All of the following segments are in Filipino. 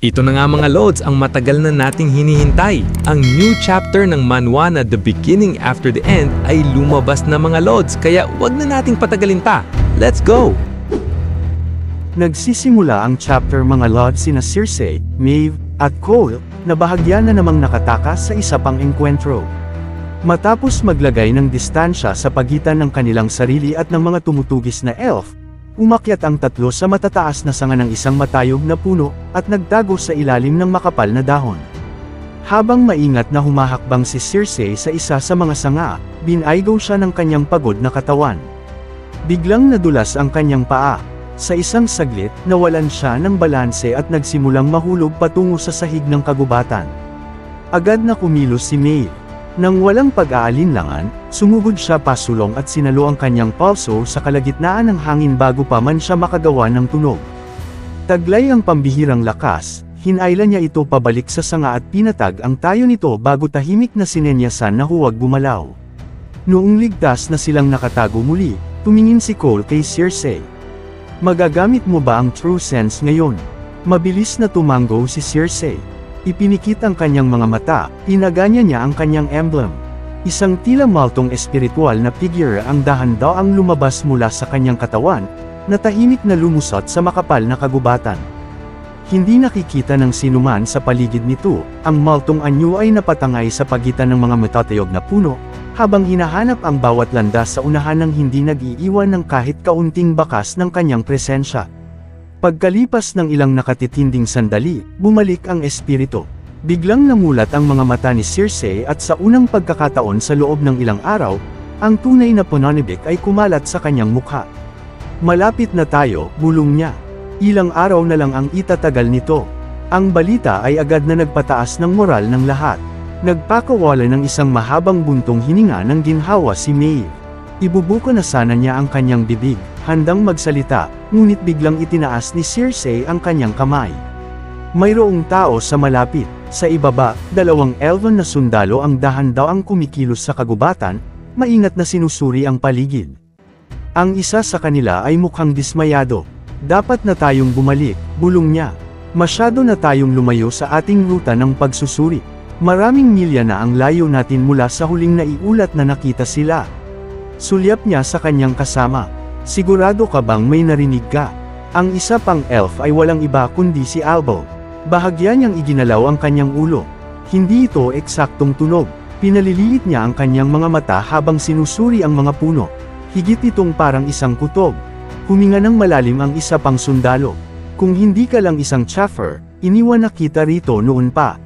Ito na nga mga Lods ang matagal na nating hinihintay. Ang new chapter ng manhwa na The Beginning After the End ay lumabas na mga Lods, kaya wag na nating patagalin pa. Let's go! Nagsisimula ang chapter mga Lods sina Circe, Maeve, at Cole, na bahagya na namang nakatakas sa isa pang enkwentro. Matapos maglagay ng distansya sa pagitan ng kanilang sarili at ng mga tumutugis na elf, umakyat ang tatlo sa matataas na sanga ng isang matayog na puno, at nagtago sa ilalim ng makapal na dahon. Habang maingat na humahakbang si Circe sa isa sa mga sanga, binaygaw siya ng kanyang pagod na katawan. Biglang nadulas ang kanyang paa. Sa isang saglit, nawalan siya ng balanse at nagsimulang mahulog patungo sa sahig ng kagubatan. Agad na kumilos si Maeve. Nang walang pag-aalinlangan, sumugod siya pasulong at sinalo ang kanyang palso sa kalagitnaan ng hangin bago pa man siya makagawa ng tunog. Taglay ang pambihirang lakas, hinayla niya ito pabalik sa sanga at pinatag ang tayo nito bago tahimik na sinenyasan na huwag gumalaw. Noong ligtas na silang nakatago muli, tumingin si Cole kay Circe. Magagamit mo ba ang true sense ngayon? Mabilis na tumango si Circe. Ipinikit ang kanyang mga mata, pinaganya niya ang kanyang emblem. Isang tila maltong espiritual na figure ang dahan-daang lumabas mula sa kanyang katawan, na tahimik na lumusot sa makapal na kagubatan. Hindi nakikita ng sinuman sa paligid nito, ang maltong anyo ay napatangay sa pagitan ng mga matatayog na puno, habang hinahanap ang bawat landas sa unahan ng hindi nag-iiwan ng kahit kaunting bakas ng kanyang presensya. Pagkalipas ng ilang nakatitinding sandali, bumalik ang espiritu. Biglang namulat ang mga mata ni Circe at sa unang pagkakataon sa loob ng ilang araw, ang tunay na pananibik ay kumalat sa kanyang mukha. Malapit na tayo, bulong niya. Ilang araw na lang ang itatagal nito. Ang balita ay agad na nagpataas ng moral ng lahat. Nagpakawala ng isang mahabang buntong hininga ng ginhawa si Maeve. Ibubuko na sana niya ang kanyang bibig, handang magsalita, ngunit biglang itinaas ni Circe ang kanyang kamay. Mayroong tao sa malapit. Sa ibaba, dalawang elven na sundalo ang dahan-daang kumikilos sa kagubatan, maingat na sinusuri ang paligid. Ang isa sa kanila ay mukhang dismayado. Dapat na tayong bumalik, bulong niya. Masyado na tayong lumayo sa ating ruta ng pagsusuri. Maraming milya na ang layo natin mula sa huling naiulat na nakita sila. Sulyap niya sa kanyang kasama. Sigurado ka bang may narinig ka? Ang isa pang elf ay walang iba kundi si Albo. Bahagya niyang iginalaw ang kanyang ulo. Hindi ito eksaktong tunog. Pinaliliit niya ang kanyang mga mata habang sinusuri ang mga puno. Higit itong parang isang kutob. Huminga ng malalim ang isa pang sundalo. Kung hindi ka lang isang chaffer, iniwan na kita rito noon pa.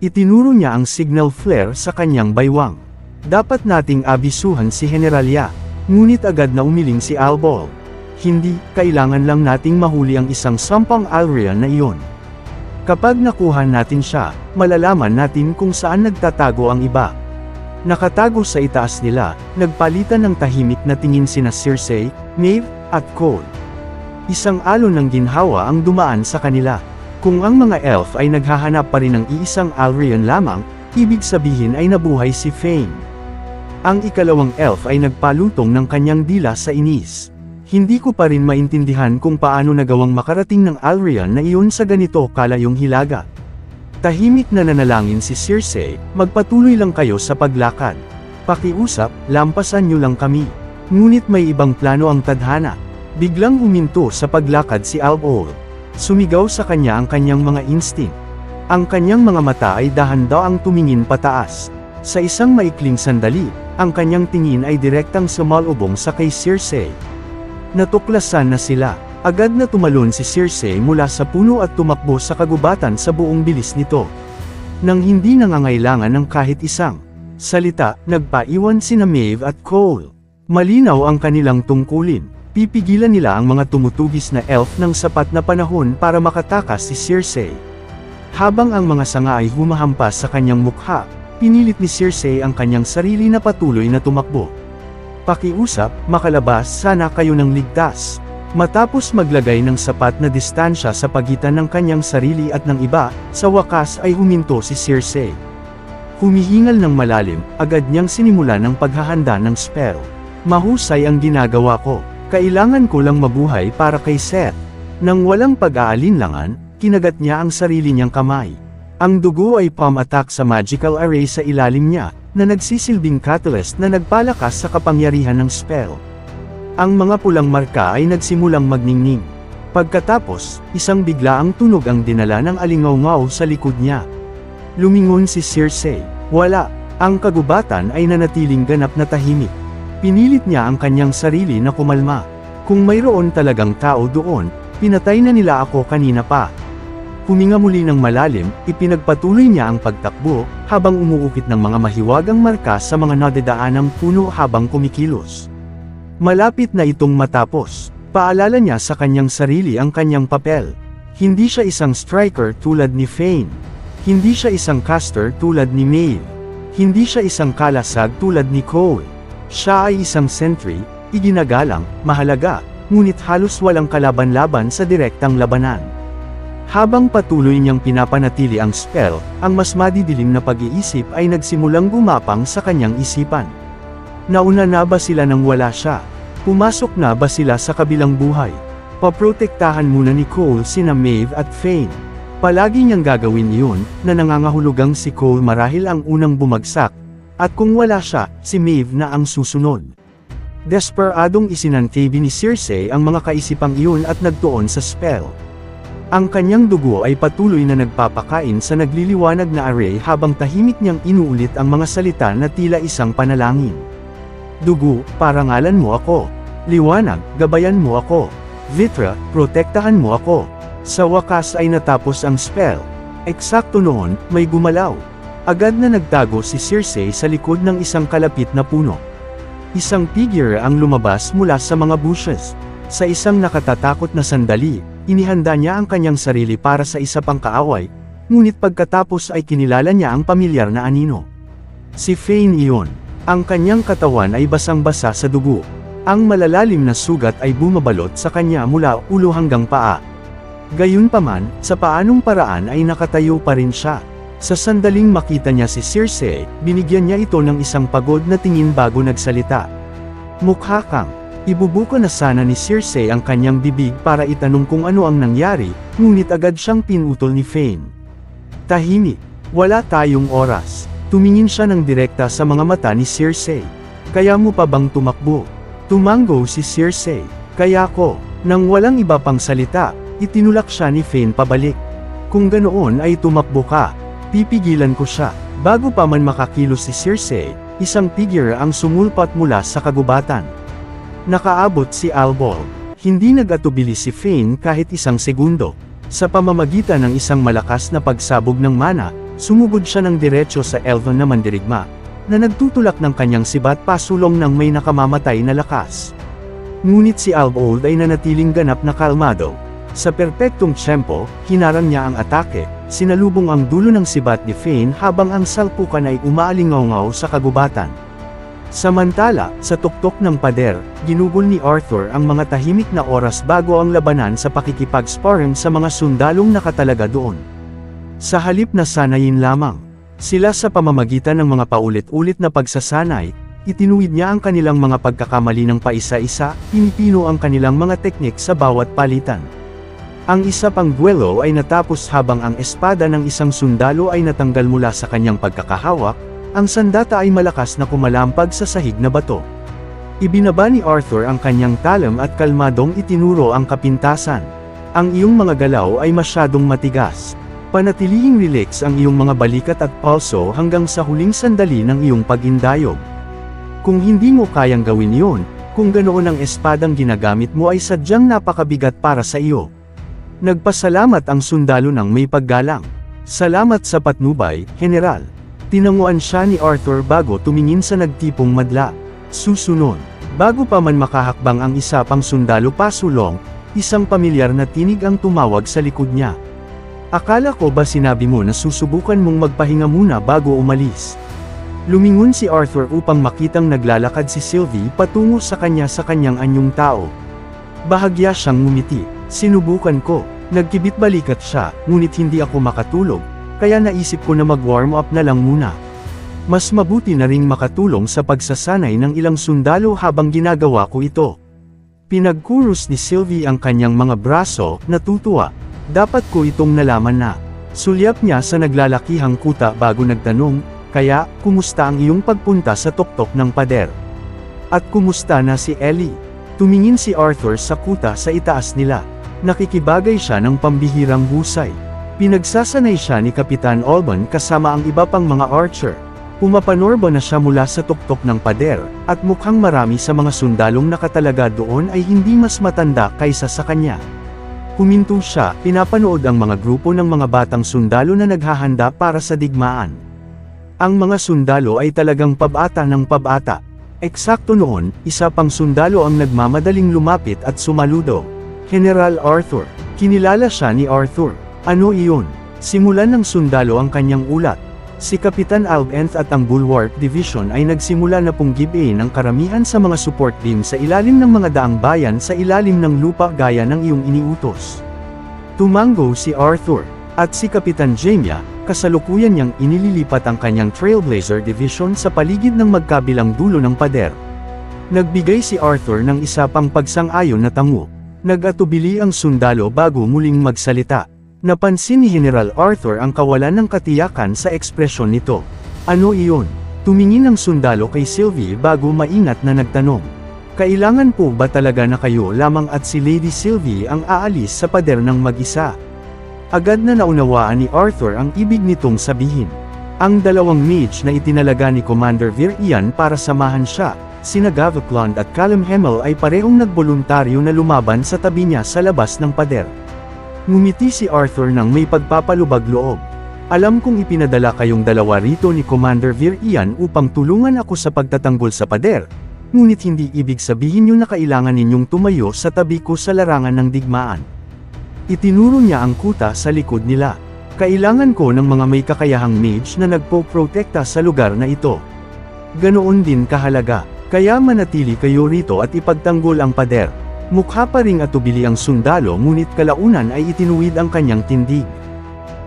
Itinuro niya ang signal flare sa kanyang baywang. Dapat nating abisuhan si Generalia. Ngunit agad na umiling si Albol. Hindi, kailangan lang nating mahuli ang isang sampang Alrian na iyon. Kapag nakuha natin siya, malalaman natin kung saan nagtatago ang iba. Nakatago sa itaas nila, nagpalitan ng tahimik na tingin sina Circe, Maeve, at Cole. Isang alon ng ginhawa ang dumaan sa kanila. Kung ang mga elf ay naghahanap pa rin ng iisang Alrian lamang, ibig sabihin ay nabuhay si Fane. Ang ikalawang elf ay nagpalutong ng kanyang dila sa inis. Hindi ko pa rin maintindihan kung paano nagawang makarating ng Alrian na iyon sa ganito kalayong hilaga. Tahimik na nanalangin si Circe, magpatuloy lang kayo sa paglakad. Pakiusap, lampasan niyo lang kami. Ngunit may ibang plano ang tadhana. Biglang huminto sa paglakad si Albol. Sumigaw sa kanya ang kanyang mga instinct. Ang kanyang mga mata ay dahan-daang tumingin pataas. Sa isang maikling sandali, ang kanyang tingin ay direktang sumalubong sa kay Circe. Natuklasan na sila. Agad na tumalon si Circe mula sa puno at tumakbo sa kagubatan sa buong bilis nito. Nang hindi nangangailangan ng kahit isang salita, nagpaiwan sina Maeve at Cole. Malinaw ang kanilang tungkulin. Pipigilan nila ang mga tumutugis na elf ng sapat na panahon para makatakas si Circe. Habang ang mga sanga ay humahampas sa kanyang mukha, pinilit ni Circe ang kanyang sarili na patuloy na tumakbo. Pakiusap, makalabas sana kayo ng ligtas. Matapos maglagay ng sapat na distansya sa pagitan ng kanyang sarili at ng iba, sa wakas ay huminto si Circe. Humihingal ng malalim, agad niyang sinimulan ang paghahanda ng spell. Mahusay ang ginagawa ko. Kailangan ko lang mabuhay para kay Seth. Nang walang pag-aalinlangan, kinagat niya ang sarili niyang kamay. Ang dugo ay palm attack sa magical array sa ilalim niya, na nagsisilbing catalyst na nagpalakas sa kapangyarihan ng spell. Ang mga pulang marka ay nagsimulang magningning. Pagkatapos, isang biglaang tunog ang dinala ng alingaw-ngaw sa likod niya. Lumingon si Circe. Wala. Ang kagubatan ay nanatiling ganap na tahimik. Pinilit niya ang kanyang sarili na kumalma. Kung mayroon talagang tao doon, pinatay na nila ako kanina pa. Huminga muli ng malalim, ipinagpatuloy niya ang pagtakbo, habang umuukit ng mga mahiwagang marka sa mga nadadaanang puno habang kumikilos. Malapit na itong matapos. Paalala niya sa kanyang sarili ang kanyang papel. Hindi siya isang striker tulad ni Fane. Hindi siya isang caster tulad ni Maeve. Hindi siya isang kalasag tulad ni Cole. Siya ay isang sentry, iginagalang, mahalaga, ngunit halos walang kalaban-laban sa direktang labanan. Habang patuloy niyang pinapanatili ang spell, ang mas madidilim na pag-iisip ay nagsimulang gumapang sa kanyang isipan. Nauna na ba sila nang wala siya? Pumasok na ba sila sa kabilang buhay? Paprotektahan muna ni Cole sina Maeve at Fane. Palagi niyang gagawin iyon, na nangangahulugang si Cole marahil ang unang bumagsak, at kung wala siya, si Maeve na ang susunod. Desperadong isinantabi ni Circe ang mga kaisipang iyon at nagtuon sa spell. Ang kanyang dugo ay patuloy na nagpapakain sa nagliliwanag na array habang tahimik niyang inuulit ang mga salita na tila isang panalangin. Dugo, parangalan mo ako. Liwanag, gabayan mo ako. Vitra, protektahan mo ako. Sa wakas ay natapos ang spell. Eksakto noon, may gumalaw. Agad na nagtago si Circe sa likod ng isang kalapit na puno. Isang figure ang lumabas mula sa mga bushes. Sa isang nakatatakot na sandali, inihanda niya ang kanyang sarili para sa isa pang kaaway, ngunit pagkatapos ay kinilala niya ang pamilyar na anino. Si Fane iyon. Ang kanyang katawan ay basang-basa sa dugo. Ang malalalim na sugat ay bumabalot sa kanya mula ulo hanggang paa. Gayunpaman, sa paanong paraan ay nakatayo pa rin siya. Sa sandaling makita niya si Circe, binigyan niya ito ng isang pagod na tingin bago nagsalita. Mukha kang. Ibubuko na sana ni Circe ang kanyang bibig para itanong kung ano ang nangyari, ngunit agad siyang pinutol ni Fane. Tahimik. Wala tayong oras. Tumingin siya ng direkta sa mga mata ni Circe. Kaya mo pa bang tumakbo? Tumango si Circe. Kaya ko. Nang walang iba pang salita, itinulak siya ni Fane pabalik. Kung ganoon ay tumakbo ka. Pipigilan ko siya. Bago pa man makakilos si Circe, isang figure ang sumulpat mula sa kagubatan. Nakaabot si Albol. Hindi nag-atubili si Fane kahit isang segundo. Sa pamamagitan ng isang malakas na pagsabog ng mana, sumugod siya ng diretso sa Elven na mandirigma, na nagtutulak ng kanyang sibat pasulong ng may nakamamatay na lakas. Ngunit si Albold ay nanatiling ganap na kalmado. Sa perpektong tiyempo, hinarang niya ang atake, sinalubong ang dulo ng sibat ni Fane habang ang salpukan ay umaalingaw-ngaw sa kagubatan. Samantala, sa tuktok ng pader, ginugol ni Arthur ang mga tahimik na oras bago ang labanan sa pakikipag-sparring sa mga sundalong nakatalaga doon. Sa halip na sanayin lamang, sila sa pamamagitan ng mga paulit-ulit na pagsasanay, itinuwid niya ang kanilang mga pagkakamali ng paisa-isa, pinipino ang kanilang mga teknik sa bawat palitan. Ang isa pang duelo ay natapos habang ang espada ng isang sundalo ay natanggal mula sa kanyang pagkakahawak, ang sandata ay malakas na kumalampag sa sahig na bato. Ibinaba ni Arthur ang kanyang talam at kalmadong itinuro ang kapintasan. Ang iyong mga galaw ay masyadong matigas. Panatilihing relax ang iyong mga balikat at palso hanggang sa huling sandali ng iyong pag-indayog. Kung hindi mo kayang gawin iyon, kung ganoon ang espadang ginagamit mo ay sadyang napakabigat para sa iyo. Nagpasalamat ang sundalo ng may paggalang. Salamat sa patnubay, General. Tinanguan siya ni Arthur bago tumingin sa nagtipong madla. Susunod, bago pa man makahakbang ang isa pang sundalo pasulong, isang pamilyar na tinig ang tumawag sa likod niya. Akala ko ba sinabi mo na susubukan mong magpahinga muna bago umalis? Lumingon si Arthur upang makitang naglalakad si Sylvie patungo sa kanyang anyong tao. Bahagya siyang ngumiti. Sinubukan ko. Nagkibit balikat siya, ngunit hindi ako makatulog, kaya naisip ko na mag-warm up na lang muna. Mas mabuti na ring makatulong sa pagsasanay ng ilang sundalo habang ginagawa ko ito. Pinagkuros ni Sylvie ang kanyang mga braso, natutuwa. Dapat ko itong nalaman na. Sulyap niya sa naglalakihang kuta bago nagtanong, kaya, kumusta ang iyong pagpunta sa tuktok ng pader? At kumusta na si Ellie? Tumingin si Arthur sa kuta sa itaas nila. Nakikibagay siya ng pambihirang husay. Pinagsasanay siya ni Kapitan Alban kasama ang iba pang mga archer. Pumapanorba na siya mula sa tuktok ng pader, at mukhang marami sa mga sundalong nakatalaga doon ay hindi mas matanda kaysa sa kanya. Huminto siya, pinapanood ang mga grupo ng mga batang sundalo na naghahanda para sa digmaan. Ang mga sundalo ay talagang pabata ng pabata. Eksakto noon, isa pang sundalo ang nagmamadaling lumapit at sumaludo. General Arthur. Kinilala siya ni Arthur. Ano iyon? Simulan ng sundalo ang kanyang ulat. Si Kapitan Albenth at ang Bulwark Division ay nagsimula na punggibain ang karamihan sa mga support team sa ilalim ng mga daang bayan sa ilalim ng lupa gaya ng iyong iniutos. Tumango si Arthur, at si Kapitan Jamia, kasalukuyan niyang inililipat ang kanyang Trailblazer Division sa paligid ng magkabilang dulo ng pader. Nagbigay si Arthur ng isa pang pagsang-ayon na tango. Nag-atubili ang sundalo bago muling magsalita. Napansin ni General Arthur ang kawalan ng katiyakan sa ekspresyon nito. Ano iyon? Tumingin ang sundalo kay Sylvie bago maingat na nagtanong. Kailangan po ba talaga na kayo lamang at si Lady Sylvie ang aalis sa pader ng mag-isa? Agad na naunawaan ni Arthur ang ibig nitong sabihin. Ang dalawang mage na itinalaga ni Commander Vir Ian para samahan siya, sina Gavekland at Callum Hemel ay parehong nagboluntaryo na lumaban sa tabi niya sa labas ng pader. Ngumiti si Arthur nang may pagpapalubag loob. Alam kong ipinadala kayong dalawa rito ni Commander Vir Ian upang tulungan ako sa pagtatanggol sa pader, ngunit hindi ibig sabihin yun na kailangan ninyong tumayo sa tabi ko sa larangan ng digmaan. Itinuro niya ang kuta sa likod nila. Kailangan ko ng mga may kakayahang mage na nagpo-protekta sa lugar na ito. Ganoon din kahalaga, kaya manatili kayo rito at ipagtanggol ang pader. Mukha pa ring atubili ang sundalo ngunit kalaunan ay itinuwid ang kanyang tindig.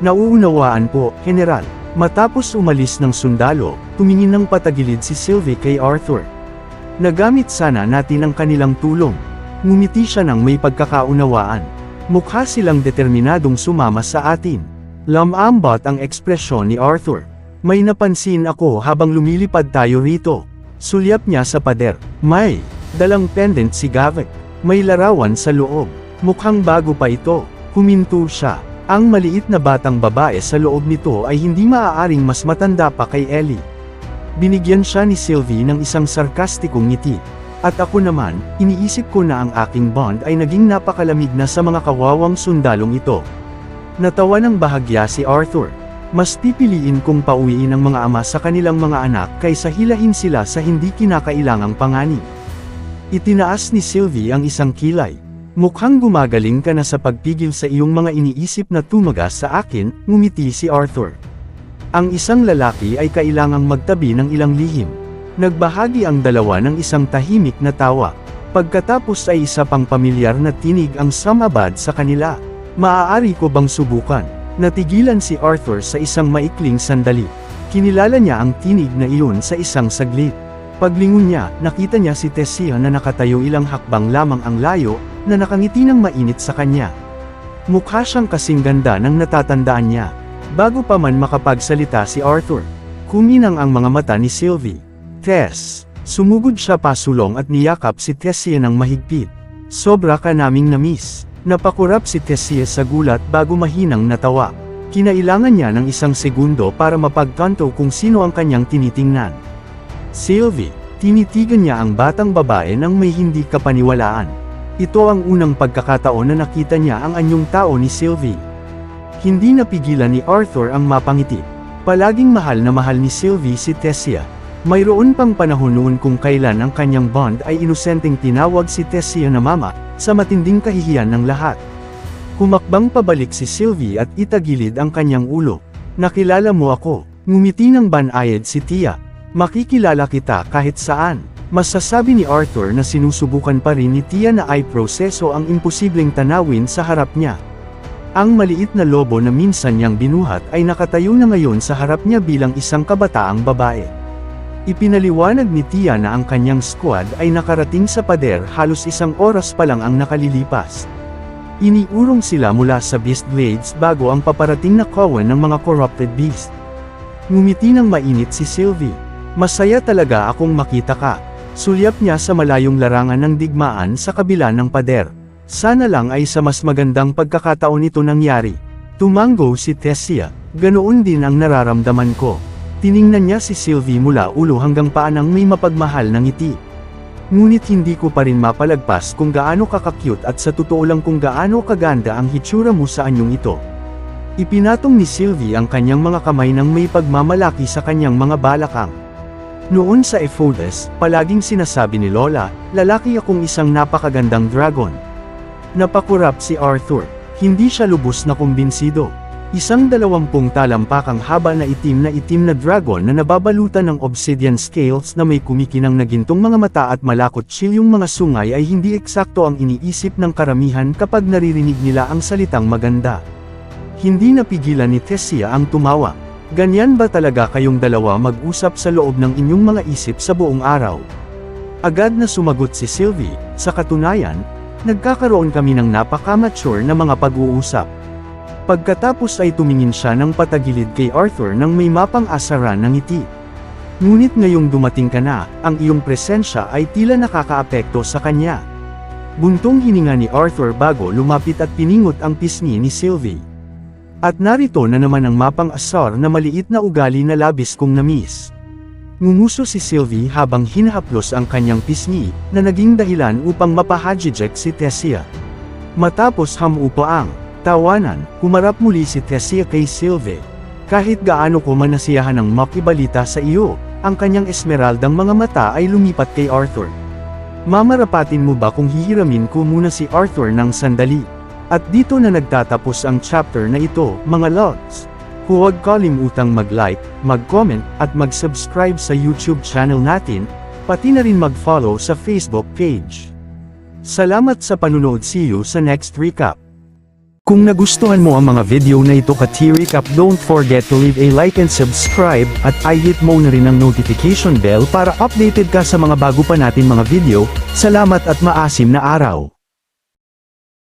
Nauunawaan po, General. Matapos umalis ng sundalo, tumingin ng patagilid si Sylvie kay Arthur. Nagamit sana natin ang kanilang tulong. Ngumiti siya ng may pagkakaunawaan. Mukha silang determinadong sumama sa atin. Lamambot ang ekspresyon ni Arthur. May napansin ako habang lumilipad tayo rito. Sulyap niya sa pader. May dalang pendant si Gavek. May larawan sa loob. Mukhang bago pa ito. Huminto siya. Ang maliit na batang babae sa loob nito ay hindi maaaring mas matanda pa kay Ellie. Binigyan siya ni Sylvie ng isang sarkastikong ngiti. At ako naman, iniisip ko na ang aking bond ay naging napakalamig na sa mga kawawang sundalong ito. Natawa ng bahagya si Arthur. Mas pipiliin kong pauwiin ang mga ama sa kanilang mga anak kaysa hilahin sila sa hindi kinakailangang panganib. Itinaas ni Sylvie ang isang kilay. Mukhang gumagaling ka na sa pagpigil sa iyong mga iniisip na tumagas sa akin, ngumiti si Arthur. Ang isang lalaki ay kailangang magtabi ng ilang lihim. Nagbahagi ang dalawa ng isang tahimik na tawa. Pagkatapos ay isa pang pamilyar na tinig ang sumabad sa kanila. Maaari ko bang subukan? Natigilan si Arthur sa isang maikling sandali. Kinilala niya ang tinig na iyon sa isang saglit. Paglingon niya, nakita niya si Tessia na nakatayo ilang hakbang lamang ang layo, na nakangiti ng mainit sa kanya. Mukha siyang kasing ganda ng natatandaan niya. Bago pa man makapagsalita si Arthur, kuminang ang mga mata ni Sylvie. Tess, sumugod siya pasulong at niyakap si Tessia ng mahigpit. Sobra ka naming na-miss. Napakurap si Tessia sa gulat bago mahinang natawa. Kinailangan niya ng isang segundo para mapagtanto kung sino ang kanyang tinitingnan. Sylvie, tinitigan niya ang batang babae nang may hindi kapaniwalaan. Ito ang unang pagkakataon na nakita niya ang anyong tao ni Sylvie. Hindi napigilan ni Arthur ang mapangiti. Palaging mahal na mahal ni Sylvie si Tessia. Mayroon pang panahon noon kung kailan ang kanyang bond ay inosenteng tinawag si Tessia na mama, sa matinding kahihiyan ng lahat. Humakbang pabalik si Sylvie at itagilid ang kanyang ulo. Nakilala mo ako, ngumiti ng banayad si Tia. Makikilala kita kahit saan. Masasabi ni Arthur na sinusubukan pa rin ni Tia na ay proseso ang imposibleng tanawin sa harap niya. Ang maliit na lobo na minsan niyang binuhat ay nakatayo na ngayon sa harap niya bilang isang kabataang babae. Ipinaliwanag ni Tia na ang kanyang squad ay nakarating sa pader halos isang oras pa lang ang nakalilipas. Iniurong sila mula sa Beast Blades bago ang paparating na kawan ng mga corrupted beast. Ngumiti ng mainit si Sylvie. Masaya talaga akong makita ka. Sulyap niya sa malayong larangan ng digmaan sa kabila ng pader. Sana lang ay sa mas magandang pagkakataon ito nangyari. Tumango si Tessia. Ganoon din ang nararamdaman ko. Tiningnan niya si Sylvie mula ulo hanggang paa nang may mapagmahal na ngiti. Ngunit hindi ko pa rin mapalagpas kung gaano ka-cute at sa totoo lang kung gaano kaganda ang hitsura mo sa anyong ito. Ipinatong ni Sylvie ang kanyang mga kamay nang may pagmamalaki sa kanyang mga balakang. Noon sa Ephodes, palaging sinasabi ni Lola, lalaki akong isang napakagandang dragon. Napakurap si Arthur. Hindi siya lubos na kumbinsido. Isang 20 talampakang haba na itim na dragon na nababalutan ng obsidian scales na may kumikinang na gintong mga mata at malakot chilyong mga sungay ay hindi eksakto ang iniisip ng karamihan kapag naririnig nila ang salitang maganda. Hindi napigilan ni Tessia ang tumawa. Ganyan ba talaga kayong dalawa mag-usap sa loob ng inyong mga isip sa buong araw? Agad na sumagot si Sylvie, sa katunayan, nagkakaroon kami ng napaka-mature na mga pag-uusap. Pagkatapos ay tumingin siya ng patagilid kay Arthur nang may mapang-asaran ng ngiti. Ngunit ngayong dumating ka na, ang iyong presensya ay tila nakakaapekto sa kanya. Buntong hininga ni Arthur bago lumapit at piningot ang pisngi ni Sylvie. At narito na naman ang mapang-asar na maliit na ugali na labis kong namiss. Ngumuso si Sylvie habang hinahaplos ang kanyang pisngi, na naging dahilan upang mapahajijek si Tessia. Matapos hamupa ang tawanan, humarap muli si Tessia kay Sylvie. Kahit gaano ko man nasiyahan ng makibalita sa iyo, ang kanyang esmeraldang mga mata ay lumipat kay Arthur. Mamarapatin mo ba kung hihiramin ko muna si Arthur ng sandali? At dito na nagtatapos ang chapter na ito, mga lods. Huwag kalimutang mag-like, mag-comment, at mag-subscribe sa YouTube channel natin, pati na rin mag-follow sa Facebook page. Salamat sa panunood, see you sa next recap. Kung nagustuhan mo ang mga video na ito ka-T-Recap, don't forget to leave a like and subscribe, at i-hit mo na rin ang notification bell para updated ka sa mga bago pa natin mga video. Salamat at maasim na araw!